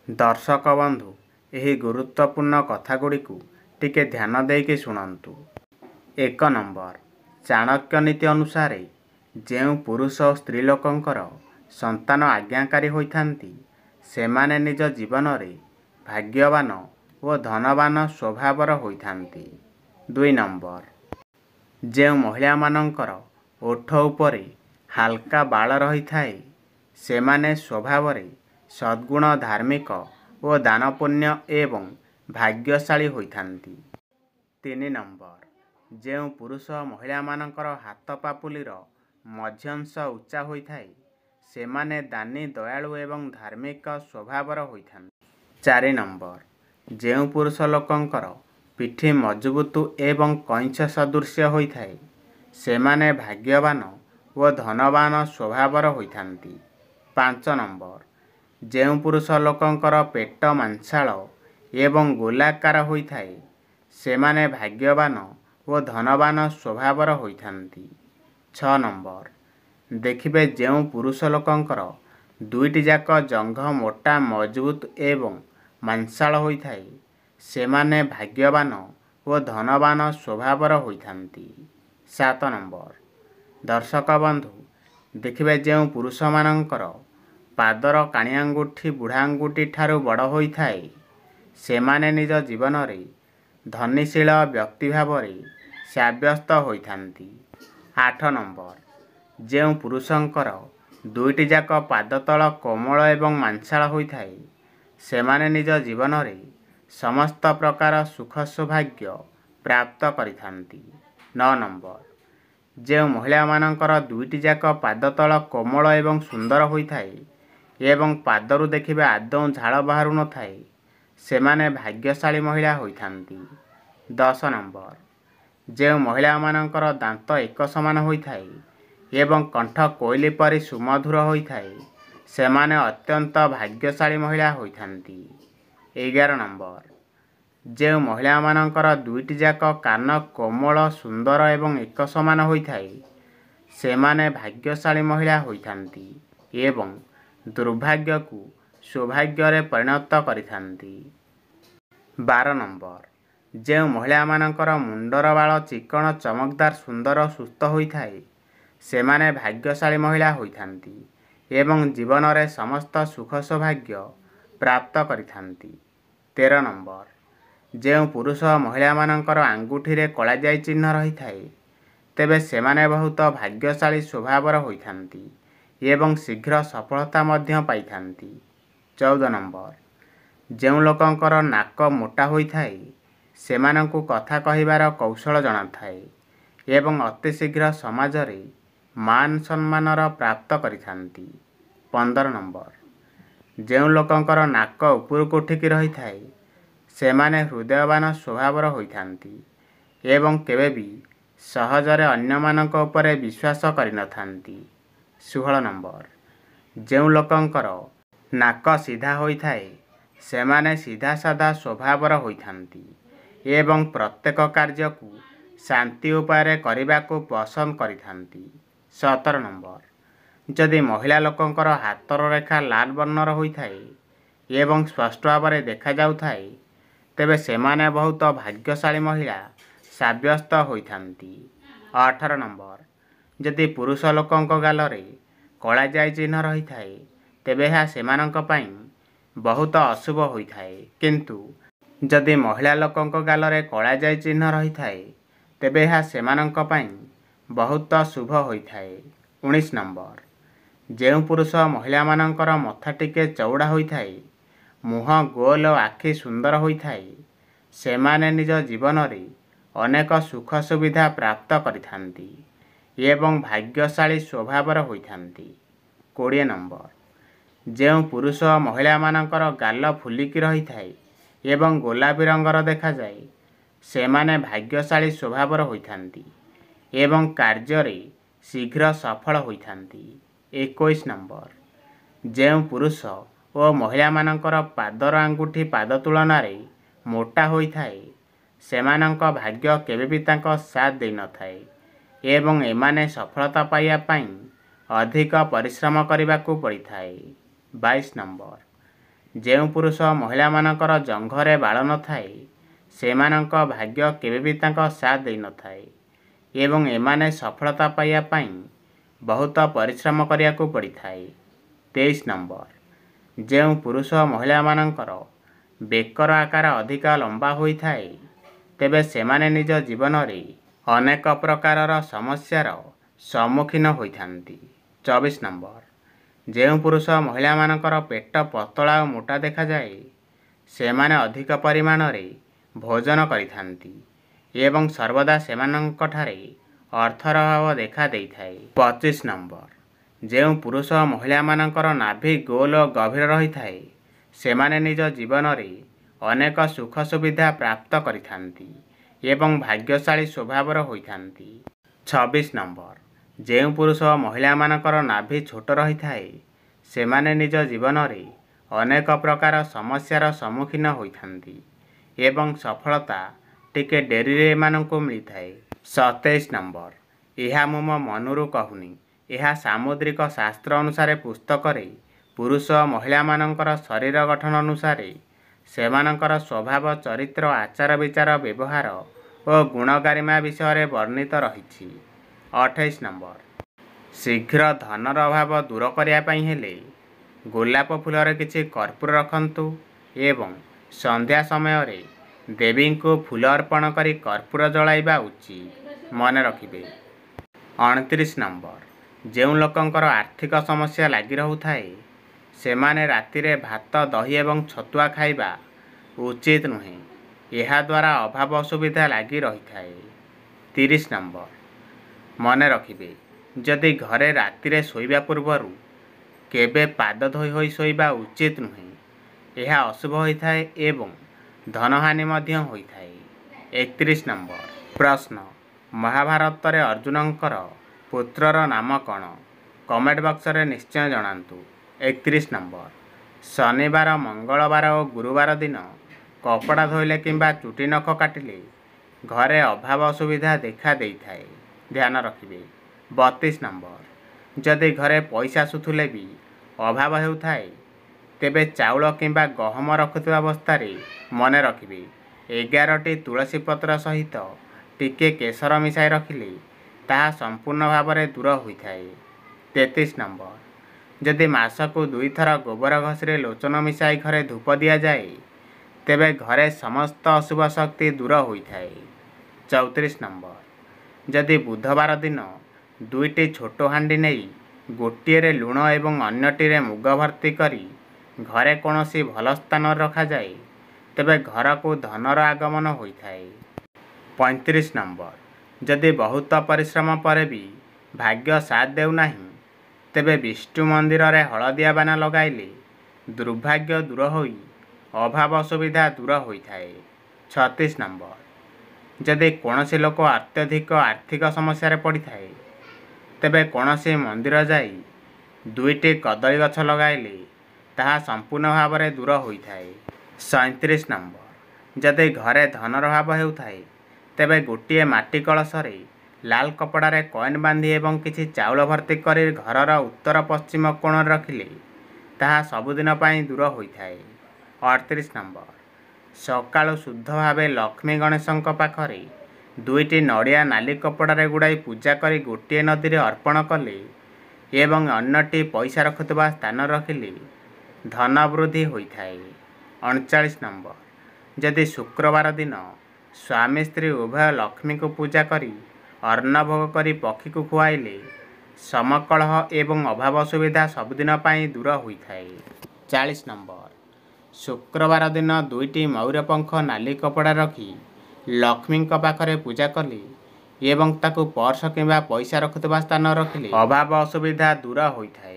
दर्शक बंधु यही गुरुत्वपूर्ण कथागुड़िक टिके ध्यान देकी शुणु। 1 नंबर चाणक्य नीति अनुसार जो पुरुष और स्त्री लोकंकर संतान आज्ञाकारी होइथांती सेमाने निज जीवन में भाग्यवान और धनवान स्वभावर होइथांती। 2 नंबर जो महिला मानकर ओठ उपरे हाल्का बाल रही थाए सेमाने स्वभाव सद्गुण धार्मिक और दानपुण्य एवं भाग्यशाली होइथांती। 3 नंबर जो पुरुष महिला मानकर हाथ पापुलीर मध्यंश उच्चा होइथाए सेमाने दानी दयालु एवं धार्मिक स्वभावर होइथांती। 4 नंबर जो पुरुष लोकंकर पिठी मजबूत एवं कईंछ सदृश्य होइथाए सेमाने भाग्यवान और धनवान स्वभावर होइथांती। 5 नंबर जो पुरुष लोकंकर पेट मांसाल एवं गोलाकार होइथाए सेमाने भाग्यवान और धनवान स्वभावर होइथांती। 6 नंबर देखिबे जो पुरुष लोकंकर दुईटी जाक जंघ मोटा मजबूत एवं मांसाल होइथाए सेमाने भाग्यवान और धनवान स्वभावर होइथांती। 7 नंबर दर्शक बंधु देखिबे जो पुरुष मानकर पादर काणी आंगुठी बुढ़ा आंगुठी ठारू बड़ होइथाए सेमाने निज जीवन में धनीशील व्यक्ति भाव साब्यस्त होइथांती। 8 नंबर जो पुरुषंकर दुईटी जाक पाद तल कोमल एवं मांसाल होइथाए सेमाने निज जीवन में समस्त प्रकार सुख सौभाग्य प्राप्त करिथांती। 9 नंबर जो महिला मानकर दुईटी जाक पाद तल कोमल एवं सुंदर होइथाए एवं पादरू देखिबे आदौ झाड़ बाहरु न थाए सेमाने भाग्यशाली महिला होइथांती। 10 नंबर जो महिला मानकर दांत एक समान होइथाए एवं कंठ कोइली परि सुमधुर होइथाए सेमाने अत्यंत भाग्यशाली महिला होइथांती। 11 नंबर जो महिला मानकर दुईटी जाक कान कोमल सुंदर एवं एक समान होइथाए सेमाने भाग्यशाली महिला होइथांती एवं दुर्भाग्य को सौभाग्य रे परिणत करिथांती। 12 नंबर जो महिला मानकर मुंडर बाल चिकण चमकदार सुंदर सुस्थ होइथाए सेमाने भाग्यशाली महिला होइथांती एवं जीवन में समस्त सुख सौभाग्य प्राप्त करिथांती। 13 नंबर जो पुरुष महिला मानकर आंगुठी रे कलाजाई चिन्ह रही थाए तेबे सेमाने बहुत भाग्यशाली स्वभावर होइथांती एवं शीघ्र सफलता मध्य पाइथांती। 14 नंबर जो लोकंकर नाक मोटा होइथाए सेमानंकु कथा कहिबार कौशल जଣା थाए एवं अति शीघ्र समाज रे मान सम्मानर प्राप्त करिथांती। 15 नंबर जो लोकंकर नाक उपरकु उठिकी रही थाए सेमाने हृदयवान स्वभावर होइथांती एवं केबे भी सहजरे अन्यमानक उपरे विश्वास करिनथांती। 16 नंबर जो लोकंकर नाक सीधा होइथाए सेमाने सीधा साधा स्वभावर होइथांती एवं प्रत्येक कार्य को शांति उपाय करने को पसंद करिथांती। 17 नंबर जदि महिला लोकंकर हाथर रेखा लाल वर्णर होइथाए एवं स्पष्ट भाव में देखा जाउथाए तेबे सेमाने बहुत भाग्यशाली महिला साब्यस्त होइथांती। 18 नंबर जदि पुरुष लोकंक गालरे कलाजाई चिन्ह रही थाए तेबे यह सेमानंक पई बहुत अशुभ होइथाए किंतु जदि महिला लोकंक गालरे कलाजाई चिन्ह रही थाए तेबे यह सेमानंक पई बहुत शुभ होइथाए। 19 नंबर जो पुरुष महिला मानकर मथा टिके चौड़ा होइथाए मुह गोल आखि सुंदर होइथाए सेमाने निज जीवन में अनेक सुख सुविधा प्राप्त करिथांती एवं भाग्यशाली स्वभावर होइथांती। 20 नंबर जो पुरुष महिला मानकर गाल फुलिकी रही थाए एवं गोलापी रंगर देखा जाए सेमाने भाग्यशाली स्वभावर होइथांती एवं कार्य शीघ्र सफल होइथांती। 21 नंबर जो पुरुष और महिला मानकर पादर आंगुठी पाद तुलन मोटा होइथाए सेमानंक भाग्य केबे भी तांको साथ दे न थाए एवं एमाने सफलता पाइबा पई अधिक परिश्रम करने को पड़ी थाए। 22 नंबर ଯେଉଁ ପୁରୁଷ ମହିଳାମାନଙ୍କର ଜଙ୍ଘରେ ବାଳ ନଥାଏ ସେମାନଙ୍କ ଭାଗ୍ୟ କେବେ ବି ତାଙ୍କ ସାଥ ଦେଇନଥାଏ ଏବଂ ଏମାନେ ସଫଳତା ପାଇବା ପାଇଁ ବହୁତ ପରିଶ୍ରମ କରିବାକୁ ପଡ଼ିଥାଏ। 23 ନମ୍ବର, ଯେଉଁ ପୁରୁଷ ମହିଳାମାନଙ୍କର ବେକର ଆକାର ଅଧିକ ଲମ୍ବା ହୋଇଥାଏ ତେବେ ସେମାନେ ନିଜ ଜୀବନରେ ଅନେକ ପ୍ରକାରର ସମସ୍ୟାର ସମ୍ମୁଖୀନ ହୋଇଥାନ୍ତି। 24 ନମ୍ବର, ଯେଉଁ ପୁରୁଷ ମହିଳାମାନଙ୍କର ପେଟ ପତଳା ଓ ମୋଟା ଦେଖାଯାଏ ସେମାନେ ଅଧିକ ପରିମାଣରେ ଭୋଜନ କରିଥାନ୍ତି ଏବଂ ସର୍ବଦା ସେମାନଙ୍କଠାରେ ଅର୍ଥର ଅଭାବ ଦେଖା ଦେଇଥାଏ। 25 ନମ୍ବର, ଯେଉଁ ପୁରୁଷ ମହିଳାମାନଙ୍କର ନାଭି ଗୋଲ ଓ ଗଭୀର ରହିଥାଏ ସେମାନେ ନିଜ ଜୀବନରେ ଅନେକ ସୁଖ ସୁବିଧା ପ୍ରାପ୍ତ କରିଥାନ୍ତି ଏବଂ ଭାଗ୍ୟଶାଳୀ ସ୍ୱଭାବର ହୋଇଥାନ୍ତି। 26 ନମ୍ବର, ଯେଉଁ ପୁରୁଷ ମହିଳାମାନଙ୍କର ନାଭି ଛୋଟ ରହିଥାଏ ସେମାନେ ନିଜ ଜୀବନରେ ଅନେକ ପ୍ରକାର ସମସ୍ୟାର ସମ୍ମୁଖୀନ ହୋଇଥାନ୍ତି ଏବଂ ସଫଳତା ଟିକେ ଡେରିରେ ଏମାନଙ୍କୁ ମିଳିଥାଏ। 27 ନମ୍ବର, ଏହା ମୁଁ ମୋ ମନରୁ କହୁନି, ଏହା ସାମୁଦ୍ରିକ ଶାସ୍ତ୍ର ଅନୁସାରେ ପୁସ୍ତକରେ ପୁରୁଷ ମହିଳାମାନଙ୍କର ଶରୀର ଗଠନ ଅନୁସାରେ ସେମାନଙ୍କର ସ୍ୱଭାବ ଚରିତ୍ର ଆଚାର ବିଚାର ବ୍ୟବହାର ଓ ଗୁଣଗାରିମା ବିଷୟରେ ବର୍ଣ୍ଣିତ ରହିଛି। 28 ନମ୍ବର, ଶୀଘ୍ର ଧନର ଅଭାବ ଦୂର କରିବା ପାଇଁ ହେଲେ ଗୋଲାପ ଫୁଲରେ କିଛି କର୍ପୂର ରଖନ୍ତୁ ଏବଂ ସନ୍ଧ୍ୟା ସମୟରେ ଦେବୀଙ୍କୁ ଫୁଲ ଅର୍ପଣ କରି କର୍ପୂର ଜଳାଇବା ଉଚିତ। ମନେ ରଖିବେ। 29 ନମ୍ବର, ଯେଉଁ ଲୋକଙ୍କର ଆର୍ଥିକ ସମସ୍ୟା ଲାଗି ରହୁଥାଏ ସେମାନେ ରାତିରେ ଭାତ ଦହି ଏବଂ ଛତୁଆ ଖାଇବା ଉଚିତ ନୁହେଁ, ଏହାଦ୍ୱାରା ଅଭାବ ଅସୁବିଧା ଲାଗି ରହିଥାଏ। 30 ନମ୍ବର, ମନେ ରଖିବେ ଯଦି ଘରେ ରାତିରେ ଶୋଇବା ପୂର୍ବରୁ କେବେ ପାଦ ଧୋଇ ହୋଇ ଶୋଇବା ଉଚିତ ନୁହେଁ, ଏହା ଅଶୁଭ ହୋଇଥାଏ ଏବଂ ଧନହାନି ମଧ୍ୟ ହୋଇଥାଏ। 31 ନମ୍ବର ପ୍ରଶ୍ନ, ମହାଭାରତରେ ଅର୍ଜୁନଙ୍କର ପୁତ୍ରର ନାମ କ'ଣ? କମେଣ୍ଟ ବକ୍ସରେ ନିଶ୍ଚୟ ଜଣାନ୍ତୁ। 31 ନମ୍ବର, ଶନିବାର ମଙ୍ଗଳବାର ଓ ଗୁରୁବାର ଦିନ କପଡ଼ା ଧୋଇଲେ କିମ୍ବା ଚୁଟି ନଖ କାଟିଲେ ଘରେ ଅଭାବ ଅସୁବିଧା ଦେଖା ଦେଇଥାଏ, ଧ୍ୟାନ ରଖିବେ। 32 ନମ୍ବର, ଯଦି ଘରେ ପଇସା ଆସୁଥିଲେ ବି ଅଭାବ ହେଉଥାଏ ତେବେ ଚାଉଳ କିମ୍ବା ଗହମ ରଖୁଥିବା ଅବସ୍ଥାରେ ମନେ ରଖିବେ 11ଟି ତୁଳସୀ ପତ୍ର ସହିତ ଟିକେ କେଶର ମିଶାଇ ରଖିଲେ ତାହା ସମ୍ପୂର୍ଣ୍ଣ ଭାବରେ ଦୂର ହୋଇଥାଏ। 33 ନମ୍ବର, ଯଦି ମାସକୁ 2 ଥର ଗୋବର ଘଷିରେ ଲୋଚନ ମିଶାଇ ଘରେ ଧୂପ ଦିଆଯାଏ ତେବେ ଘରେ ସମସ୍ତ ଅଶୁଭ ଶକ୍ତି ଦୂର ହୋଇଥାଏ। 34 ନମ୍ବର, ଯଦି ବୁଧବାର ଦିନ 2ଟି ଛୋଟ ହାଣ୍ଡି ନେଇ ଗୋଟିଏରେ ଲୁଣ ଏବଂ ଅନ୍ୟଟିରେ ମୁଗ ଭର୍ତ୍ତି କରି ଘରେ କୌଣସି ଭଲ ସ୍ଥାନରେ ରଖାଯାଏ ତେବେ ଘରକୁ ଧନର ଆଗମନ ହୋଇଥାଏ। 35 ନମ୍ବର, ଯଦି ବହୁତ ପରିଶ୍ରମ ପରେ ବି ଭାଗ୍ୟ ସାଥ ଦେଉନାହିଁ ତେବେ ବିଷ୍ଣୁ ମନ୍ଦିରରେ ହଳଦିଆ ବାନା ଲଗାଇଲେ ଦୁର୍ଭାଗ୍ୟ ଦୂର ହୋଇ ଅଭାବ ଅସୁବିଧା ଦୂର ହୋଇଥାଏ। 36 ନମ୍ବର, ଯଦି କୌଣସି ଲୋକ ଅତ୍ୟଧିକ ଆର୍ଥିକ ସମସ୍ୟାରେ ପଡ଼ିଥାଏ ତେବେ କୌଣସି ମନ୍ଦିର ଯାଇ 2ଟି କଦଳୀ ଗଛ ଲଗାଇଲେ ତାହା ସମ୍ପୂର୍ଣ୍ଣ ଭାବରେ ଦୂର ହୋଇଥାଏ। 37 ନମ୍ବର, ଯଦି ଘରେ ଧନର ଅଭାବ ହେଉଥାଏ ତେବେ ଗୋଟିଏ ମାଟି କଳସରେ ଲାଲ କପଡ଼ାରେ କଏନ୍ ବାନ୍ଧି ଏବଂ କିଛି ଚାଉଳ ଭର୍ତ୍ତି କରି ଘରର ଉତ୍ତର ପଶ୍ଚିମ କୋଣରେ ରଖିଲେ ତାହା ସବୁଦିନ ପାଇଁ ଦୂର ହୋଇଥାଏ। 38 ନମ୍ବର, ସକାଳୁ ଶୁଦ୍ଧ ଭାବେ ଲକ୍ଷ୍ମୀ ଗଣେଶଙ୍କ ପାଖରେ 2ଟି ନଡ଼ିଆ ନାଲି କପଡ଼ାରେ ଗୁଡ଼ାଇ ପୂଜା କରି ଗୋଟିଏ ନଦୀରେ ଅର୍ପଣ କଲେ ଏବଂ ଅନ୍ୟଟି ପଇସା ରଖୁଥିବା ସ୍ଥାନରେ ରଖିଲେ ଧନ ବୃଦ୍ଧି ହୋଇଥାଏ। 39 ନମ୍ବର, ଯଦି ଶୁକ୍ରବାର ଦିନ ସ୍ୱାମୀ ସ୍ତ୍ରୀ ଉଭୟ ଲକ୍ଷ୍ମୀଙ୍କୁ ପୂଜା କରି ଅନ୍ନ ଭୋଗ କରି ପକ୍ଷୀକୁ ଖୁଆଇଲେ ସମକଳହ ଏବଂ ଅଭାବ ଅସୁବିଧା ସବୁଦିନ ପାଇଁ ଦୂର ହୋଇଥାଏ। 40 ନମ୍ବର, ଶୁକ୍ରବାର ଦିନ 2ଟି ମୟୂର ପଙ୍ଖ ନାଲି କପଡ଼ା ରଖି ଲକ୍ଷ୍ମୀଙ୍କ ପାଖରେ ପୂଜା କଲେ ଏବଂ ତାକୁ ପର୍ସ କିମ୍ବା ପଇସା ରଖୁଥିବା ସ୍ଥାନରେ ରଖିଲେ ଅଭାବ ଅସୁବିଧା ଦୂର ହୋଇଥାଏ।